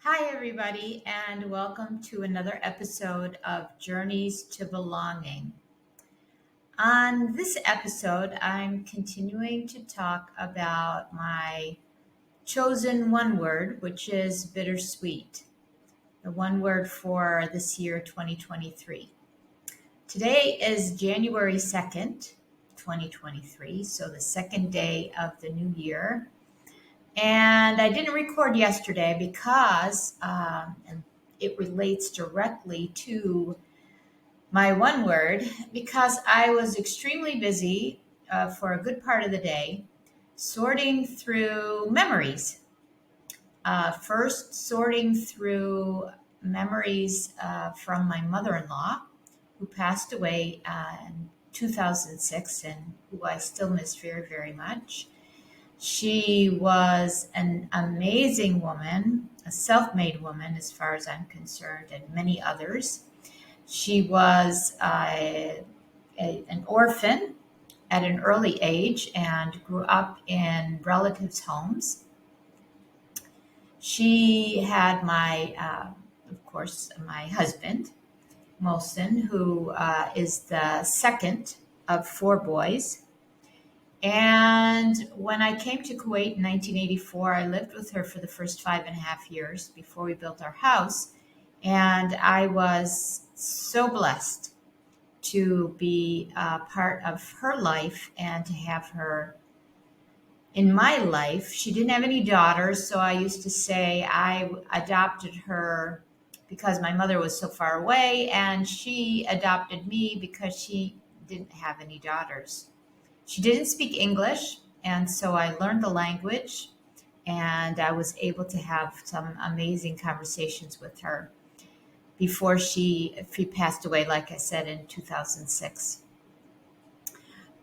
Hi, everybody, and welcome to another episode of Journeys to Belonging. On this episode, I'm continuing to talk about my chosen one word, which is bittersweet, the one word for this year, 2023. Today is January 2nd, 2023, so the second day of the new year. And I didn't record yesterday because and it relates directly to my one word because I was extremely busy for a good part of the day sorting through memories. First, sorting through memories from my mother in law, who passed away in 2006 and who I still miss very, very much. She was an amazing woman, a self made woman, as far as I'm concerned, and many others. She was an orphan at an early age and grew up in relatives' homes. She had of course, my husband, Molson, who is the second of four boys. And when I came to Kuwait in 1984, I lived with her for the first 5.5 years before we built our house. And I was so blessed to be a part of her life and to have her in my life. She didn't have any daughters, so I used to say I adopted her because my mother was so far away, and she adopted me because she didn't have any daughters. She didn't speak English, and so I learned the language, and I was able to have some amazing conversations with her before she passed away, like I said, in 2006.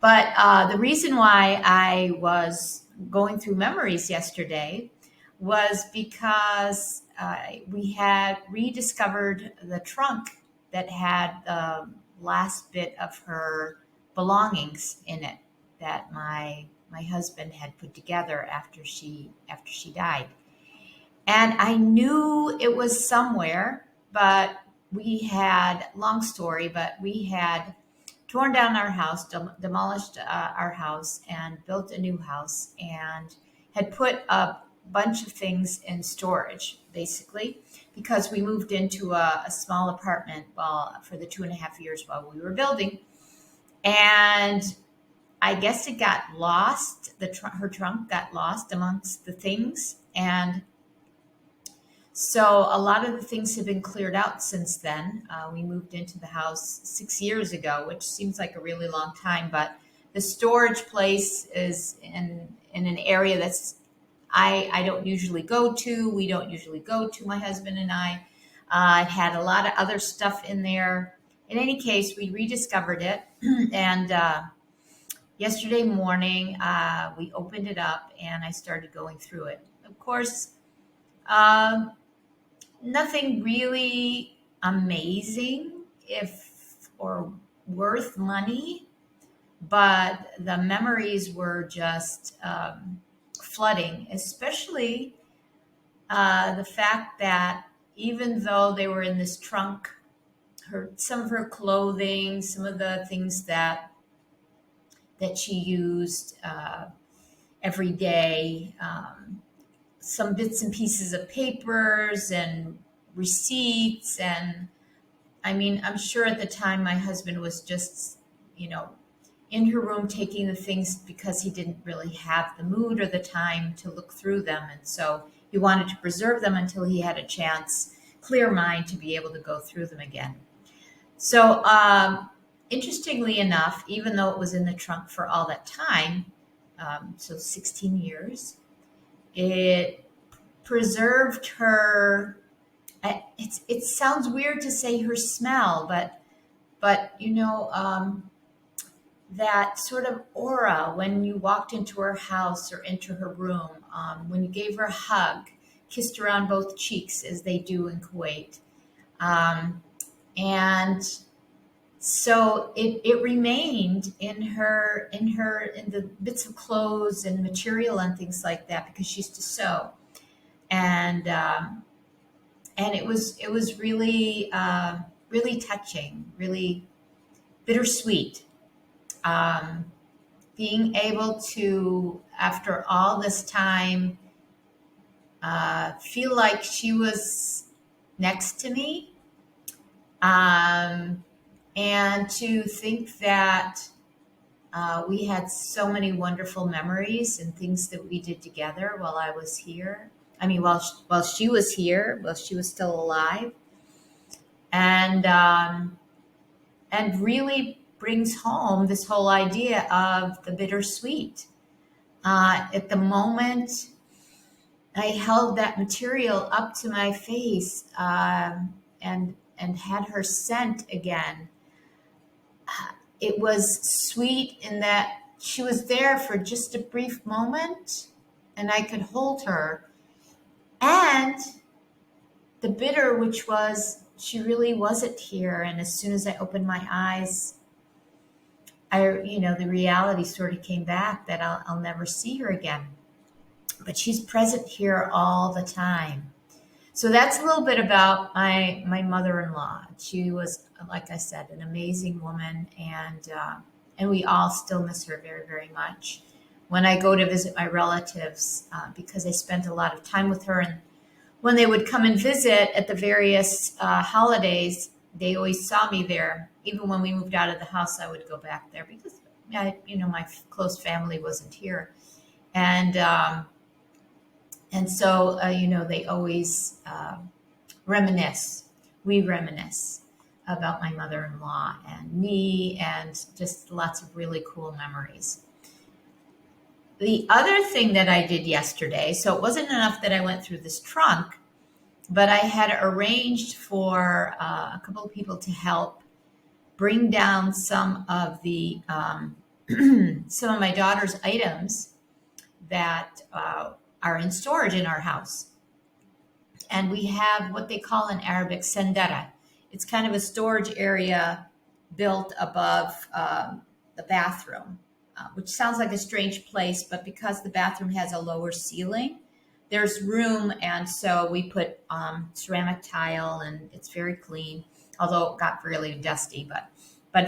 But the reason why I was going through memories yesterday was because we had rediscovered the trunk that had the last bit of her belongings in it that my husband had put together after she died. And I knew it was somewhere, but we had, long story, but we had torn down our house, demolished our house, and built a new house, and had put a bunch of things in storage, basically, because we moved into a small apartment for the 2.5 years while we were building. And I guess it got lost. Her trunk got lost amongst the things, and so a lot of the things have been cleared out since then. We moved into the house 6 years ago, which seems like a really long time, but the storage place is in an area that's I don't usually go to. We don't usually go to, my husband and I. It had a lot of other stuff in there. In any case, we rediscovered it, and yesterday morning we opened it up and I started going through it. Of course, um, nothing really amazing if or worth money, but the memories were just flooding, especially the fact that even though they were in this trunk, some of her clothing, some of the things that she used every day, some bits and pieces of papers and receipts. And I mean, I'm sure at the time my husband was just, you know, in her room taking the things because he didn't really have the mood or the time to look through them. And so he wanted to preserve them until he had a chance, clear mind, to be able to go through them again. So, interestingly enough, even though it was in the trunk for all that time, so 16 years, it preserved her. It sounds weird to say her smell, but that sort of aura when you walked into her house or into her room, when you gave her a hug, kissed her on both cheeks as they do in Kuwait, and so it remained in the bits of clothes and material and things like that because she used to sew. And and it was really really touching, really bittersweet. Um, Being able to, after all this time, feel like she was next to me, um, and to think that we had so many wonderful memories and things that we did together while I was here. I mean, while she was here, while she was still alive, and really brings home this whole idea of the bittersweet. At the moment I held that material up to my face, and had her scent again, it was sweet in that she was there for just a brief moment and I could hold her. And the bitter, which was she really wasn't here. And as soon as I opened my eyes, the reality sort of came back that I'll never see her again. But she's present here all the time. So that's a little bit about my mother-in-law. She was, like I said, an amazing woman, and we all still miss her very, very much. When I go to visit my relatives, because I spent a lot of time with her, and when they would come and visit at the various holidays, they always saw me there. Even when we moved out of the house, I would go back there because, my close family wasn't here, and so, they always reminisce. We reminisce about my mother-in-law and me, and just lots of really cool memories. The other thing that I did yesterday, so it wasn't enough that I went through this trunk, but I had arranged for a couple of people to help bring down some of the some of my daughter's items that are in storage in our house. And we have what they call in Arabic sendera. It's kind of a storage area built above the bathroom, which sounds like a strange place, but because the bathroom has a lower ceiling, there's room, and so we put ceramic tile, and it's very clean, although it got really dusty, but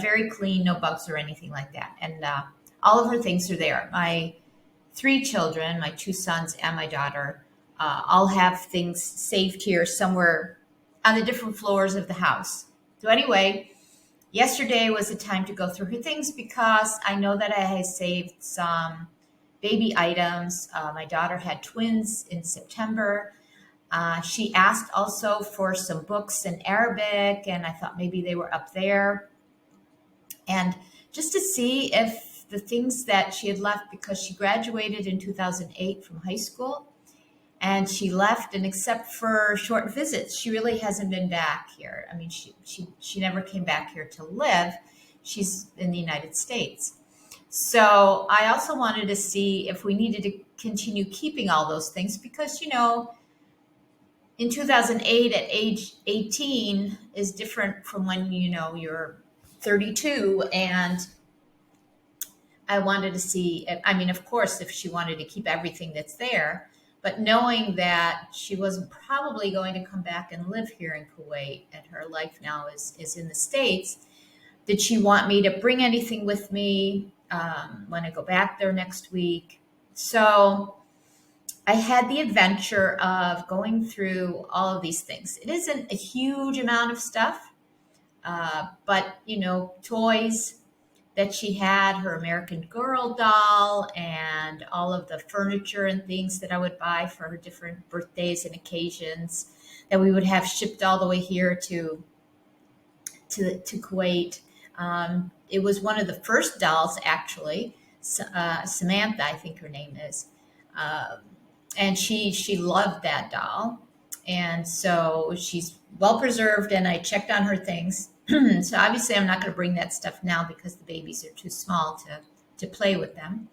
very clean, no bugs or anything like that. And all of her things are there. My three children, my two sons and my daughter, all have things saved here somewhere on the different floors of the house. So anyway, yesterday was the time to go through her things because I know that I had saved some baby items. My daughter had twins in September. She asked also for some books in Arabic, and I thought maybe they were up there. And just to see if the things that she had left, because she graduated in 2008 from high school, and she left, and except for short visits, she really hasn't been back here. I mean, she never came back here to live. She's in the United States. So I also wanted to see if we needed to continue keeping all those things because, in 2008 at age 18 is different from when, you're 32. And I wanted to see, I mean, of course, if she wanted to keep everything that's there, but knowing that she wasn't probably going to come back and live here in Kuwait and her life now is in the States, did she want me to bring anything with me when I go back there next week? So I had the adventure of going through all of these things. It isn't a huge amount of stuff, but, toys that she had, her American Girl doll, and all of the furniture and things that I would buy for her different birthdays and occasions that we would have shipped all the way here to Kuwait. It was one of the first dolls, actually, Samantha, I think her name is, and she loved that doll, and so she's well preserved. And I checked on her things. So obviously, I'm not going to bring that stuff now because the babies are too small to play with them.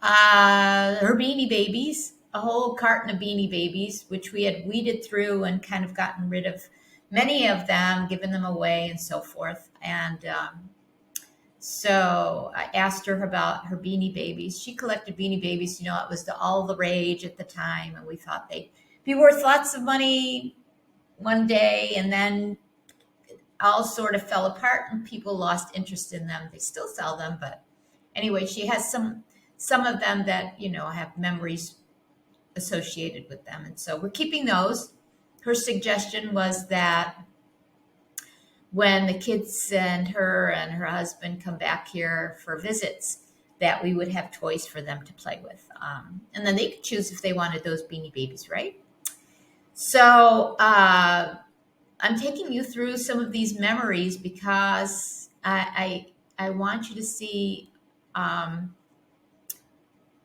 Her Beanie Babies, a whole carton of Beanie Babies, which we had weeded through and kind of gotten rid of many of them, given them away, and so forth. And so I asked her about her Beanie Babies. She collected Beanie Babies. It was all the rage at the time, and we thought they'd be worth lots of money one day, and then all sort of fell apart and people lost interest in them. They still sell them, but anyway, she has some of them that, have memories associated with them. And so we're keeping those. Her suggestion was that when the kids and her husband come back here for visits, that we would have toys for them to play with. And then they could choose if they wanted those Beanie Babies, right? So I'm taking you through some of these memories because I want you to see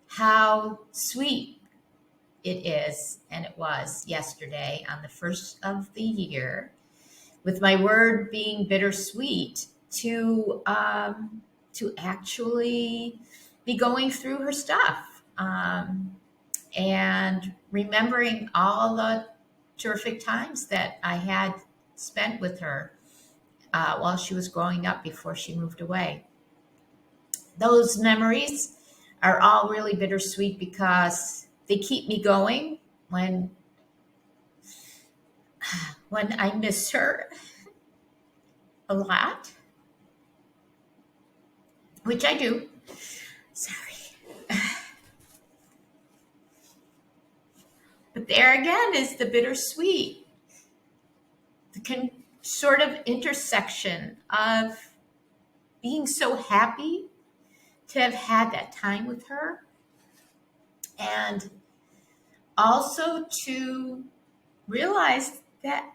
how sweet it is, and it was yesterday on the first of the year, with my word being bittersweet, to actually be going through her stuff, and remembering all the terrific times that I had spent with her while she was growing up before she moved away. Those memories are all really bittersweet because they keep me going when I miss her a lot, which I do. Sorry. But there again is the bittersweet, the sort of intersection of being so happy to have had that time with her, and also to realize that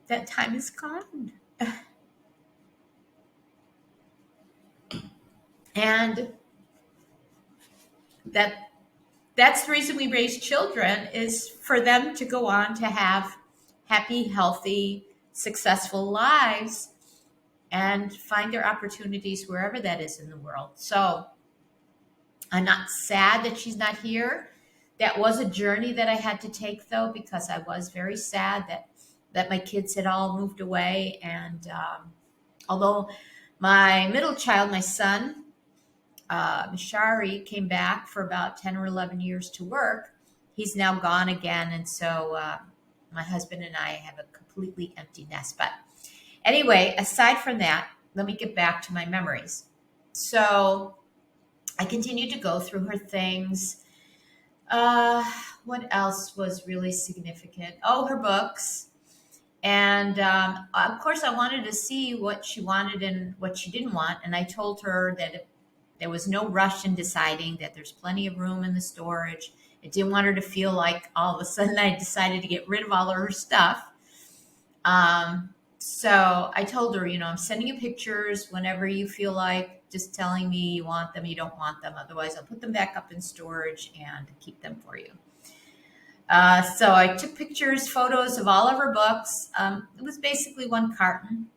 that time is gone. And that's the reason we raise children, is for them to go on to have happy, healthy, successful lives and find their opportunities wherever that is in the world. So I'm not sad that she's not here. That was a journey that I had to take, though, because I was very sad that my kids had all moved away. And although my middle child, my son, Mishari, came back for about 10 or 11 years to work, he's now gone again. And so my husband and I have a completely empty nest. But anyway, aside from that, let me get back to my memories. So I continued to go through her things. What else was really significant? Oh, her books. And of course, I wanted to see what she wanted and what she didn't want. And I told her that if there was no rush in deciding, that there's plenty of room in the storage. I didn't want her to feel like all of a sudden I decided to get rid of all of her stuff. So I told her, I'm sending you pictures whenever you feel like just telling me you want them, you don't want them. Otherwise, I'll put them back up in storage and keep them for you. So I took pictures, photos of all of her books. It was basically one carton,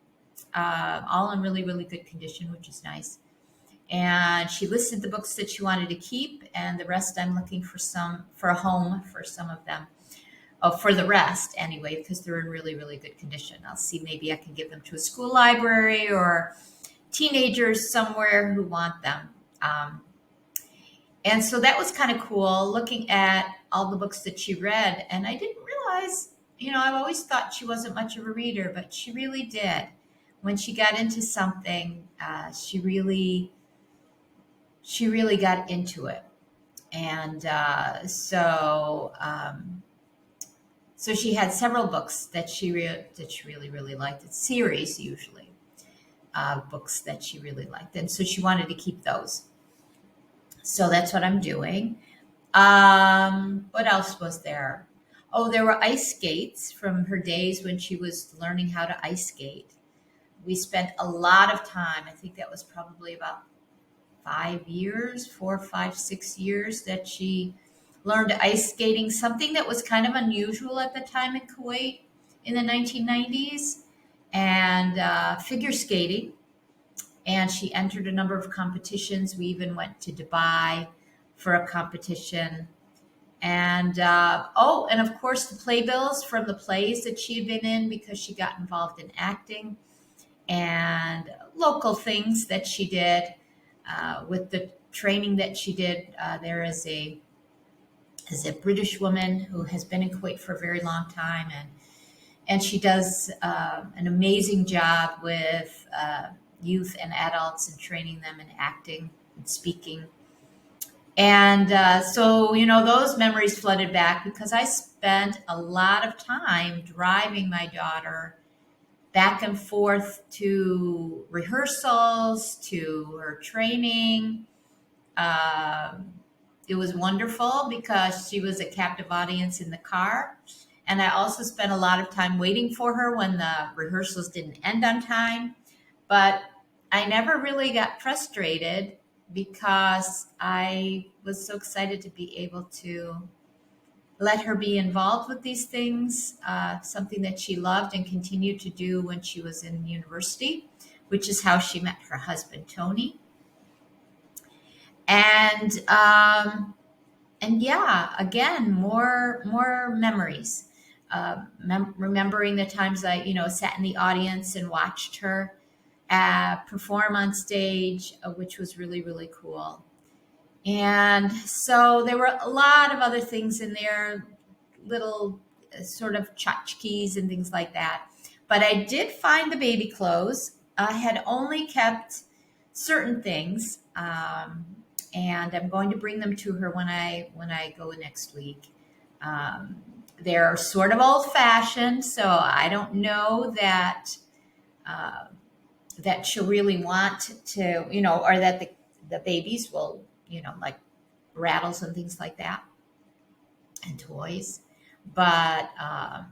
all in really, really good condition, which is nice. And she listed the books that she wanted to keep, and the rest I'm looking for a home for some of them. Oh, for the rest anyway, because they're in really, really good condition. I'll see, maybe I can give them to a school library or teenagers somewhere who want them. And so that was kind of cool, looking at all the books that she read. And I didn't realize, I've always thought she wasn't much of a reader, but she really did. When she got into something, she really got into it. And so she had several books that she really, really liked. It's series, usually, books that she really liked. And so she wanted to keep those. So that's what I'm doing. What else was there? Oh, there were ice skates from her days when she was learning how to ice skate. We spent a lot of time. I think that was probably about 5 years, 4, 5, 6 years that she learned ice skating, something that was kind of unusual at the time in Kuwait in the 1990s, and figure skating. And she entered a number of competitions. We even went to Dubai for a competition. And and of course the playbills from the plays that she had been in, because she got involved in acting, and local things that she did with the training that she did. There is a British woman who has been in Kuwait for a very long time, and And she does an amazing job with youth and adults and training them in acting and speaking. And so, those memories flooded back because I spent a lot of time driving my daughter back and forth to rehearsals, to her training. Um, it was wonderful because she was a captive audience in the car. And I also spent a lot of time waiting for her when the rehearsals didn't end on time. But I never really got frustrated because I was so excited to be able to let her be involved with these things, something that she loved and continued to do when she was in university, which is how she met her husband, Tony. And yeah, again, more memories. Remembering the times I, sat in the audience and watched her perform on stage, which was really, really cool. And so there were a lot of other things in there, little sort of tchotchkes and things like that. But I did find the baby clothes. I had only kept certain things, and I'm going to bring them to her when I go next week. They're sort of old fashioned, so I don't know that uh, that she'll really want to, or that the babies will, like rattles and things like that and toys. But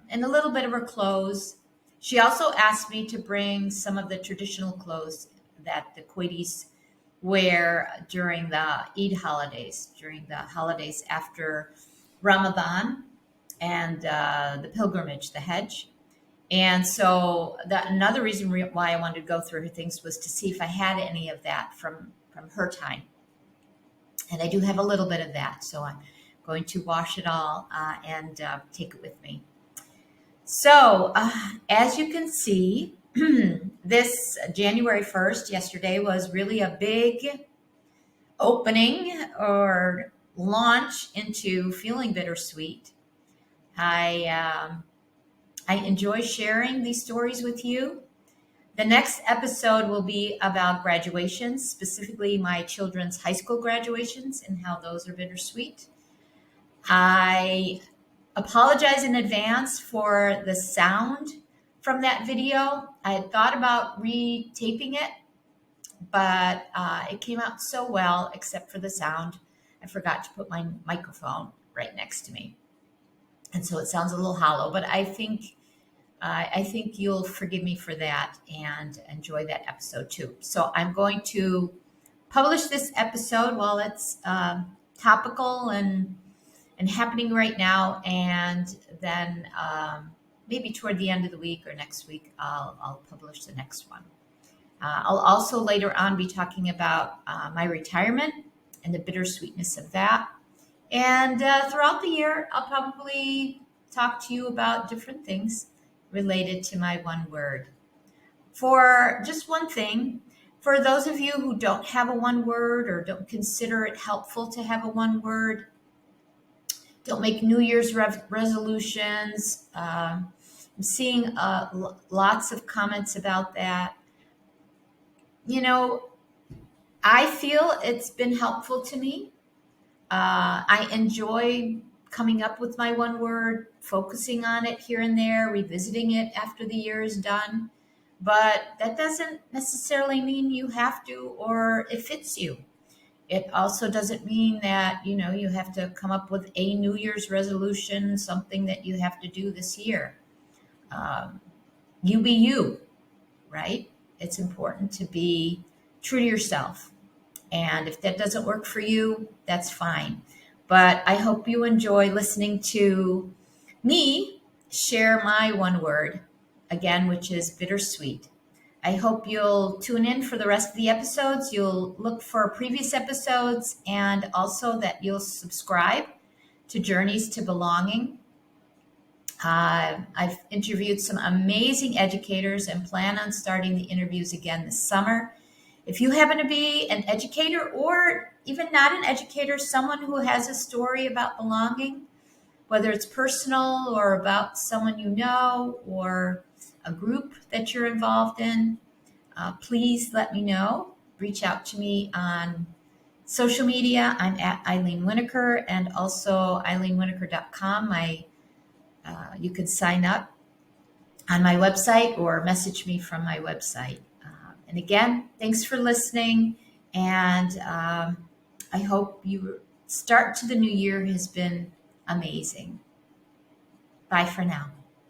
and a little bit of her clothes. She also asked me to bring some of the traditional clothes that the Kuwaitis wear during the Eid holidays, during the holidays after Ramadan and the pilgrimage, the Hajj. And so that another reason why I wanted to go through her things was to see if I had any of that from her time. And I do have a little bit of that, so I'm going to wash it all and take it with me. So as you can see, this January 1st, yesterday, was really a big opening or launch into feeling bittersweet. I enjoy sharing these stories with you. The next episode will be about graduations, specifically my children's high school graduations and how those are bittersweet. I apologize in advance for the sound from that video. I had thought about retaping it, but it came out so well, except for the sound. I forgot to put my microphone right next to me. And so it sounds a little hollow, but I think you'll forgive me for that and enjoy that episode too. So I'm going to publish this episode while it's topical and happening right now, and then maybe toward the end of the week or next week, I'll publish the next one. I'll also later on be talking about my retirement and the bittersweetness of that. And throughout the year, I'll probably talk to you about different things related to my one word. For just one thing, for those of you who don't have a one word or don't consider it helpful to have a one word, don't make New Year's resolutions. I'm seeing lots of comments about that. I feel it's been helpful to me. I enjoy coming up with my one word, focusing on it here and there, revisiting it after the year is done. But that doesn't necessarily mean you have to or it fits you. It also doesn't mean that, you have to come up with a New Year's resolution, something that you have to do this year. You be you, right? It's important to be true to yourself. And if that doesn't work for you, that's fine. But I hope you enjoy listening to me share my one word again, which is bittersweet. I hope you'll tune in for the rest of the episodes. You'll look for previous episodes and also that you'll subscribe to Journeys to Belonging. I've interviewed some amazing educators and plan on starting the interviews again this summer. If you happen to be an educator or even not an educator, someone who has a story about belonging, whether it's personal or about someone you know or a group that you're involved in, please let me know. Reach out to me on social media. I'm at Ilene Winokur, and also IleneWinokur.com. You can sign up on my website or message me from my website. And again, thanks for listening. And I hope your start to the new year has been amazing. Bye for now.